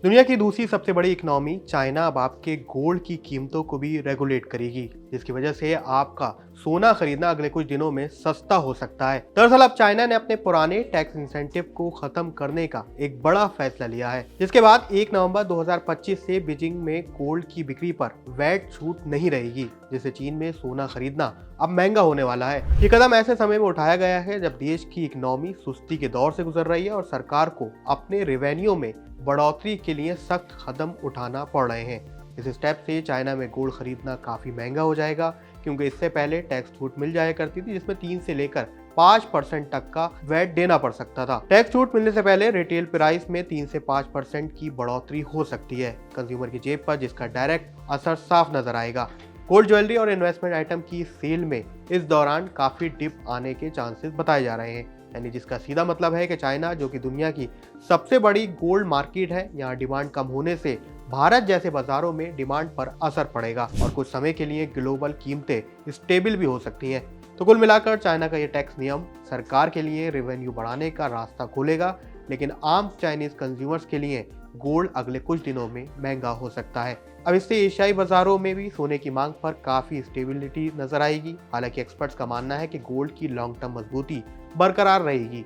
दुनिया की दूसरी सबसे बड़ी इकोनॉमी चाइना अब आपके गोल्ड की कीमतों को भी रेगुलेट करेगी, जिसकी वजह से आपका सोना खरीदना अगले कुछ दिनों में सस्ता हो सकता है। दरअसल अब चाइना ने अपने पुराने टैक्स इंसेंटिव को खत्म करने का एक बड़ा फैसला लिया है, जिसके बाद 1 नवंबर 2025 से बीजिंग में गोल्ड की बिक्री पर वैट छूट नहीं रहेगी, जिससे चीन में सोना खरीदना अब महंगा होने वाला है। ये कदम ऐसे समय में उठाया गया है जब देश की इकोनॉमी सुस्ती के दौर से गुजर रही है और सरकार को अपने रेवेन्यू में बढ़ोतरी के लिए सख्त कदम उठाना पड़ रहे हैं। इस स्टेप से चाइना में गोल्ड खरीदना काफी महंगा हो जाएगा, क्योंकि इससे पहले टैक्स छूट मिल जाया करती थी, जिसमें 3 से लेकर 5% तक का वैट देना पड़ सकता था। टैक्स छूट मिलने से पहले रिटेल प्राइस में 3 से 5% की बढ़ोतरी हो सकती है कंज्यूमर की जेब पर, जिसका डायरेक्ट असर साफ नजर आएगा। गोल्ड ज्वेलरी और इन्वेस्टमेंट आइटम की सेल में इस दौरान काफी डिप आने के चांसेस बताए जा रहे हैं, यानी जिसका सीधा मतलब है कि चाइना, जो कि दुनिया की सबसे बड़ी गोल्ड मार्केट है, यहाँ डिमांड कम होने से भारत जैसे बाजारों में डिमांड पर असर पड़ेगा और कुछ समय के लिए ग्लोबल कीमतें स्टेबल भी हो सकती हैं। तो कुल मिलाकर चाइना का ये टैक्स नियम सरकार के लिए रेवेन्यू बढ़ाने का रास्ता खोलेगा, लेकिन आम चाइनीज कंज्यूमर्स के लिए गोल्ड अगले कुछ दिनों में महंगा हो सकता है। अब इससे एशियाई बाजारों में भी सोने की मांग पर काफी स्टेबिलिटी नजर आएगी। हालांकि एक्सपर्ट्स का मानना है कि गोल्ड की लॉन्ग टर्म मजबूती बरकरार रहेगी,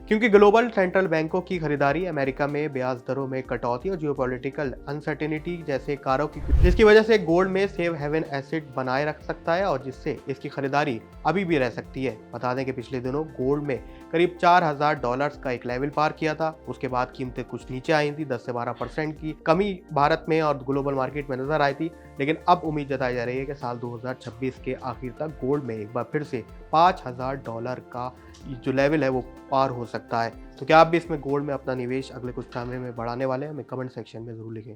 क्योंकि ग्लोबल सेंट्रल बैंकों की खरीदारी, अमेरिका में ब्याज दरों में कटौती और जियोपॉलिटिकल अनसर्टेनिटी जैसे कारों की, जिसकी वजह से गोल्ड में सेफ हेवन एसेट बनाए रख सकता है और जिससे इसकी खरीदारी अभी भी रह सकती है। बता दें कि पिछले दिनों गोल्ड में करीब $4000 का एक लेवल पार किया था। उसके बाद कीमतें कुछ नीचे आई थी, 10 से 12% की कमी भारत में और ग्लोबल मार्केट में नजर आई थी, लेकिन अब उम्मीद जताई जा रही है कि साल 2026 के आखिर तक गोल्ड में एक बार फिर से $5000 का जो लेवल है वो पार हो सकता है। तो क्या आप भी इसमें गोल्ड में अपना निवेश अगले कुछ समय में बढ़ाने वाले हैं? हमें कमेंट सेक्शन में जरूर लिखें।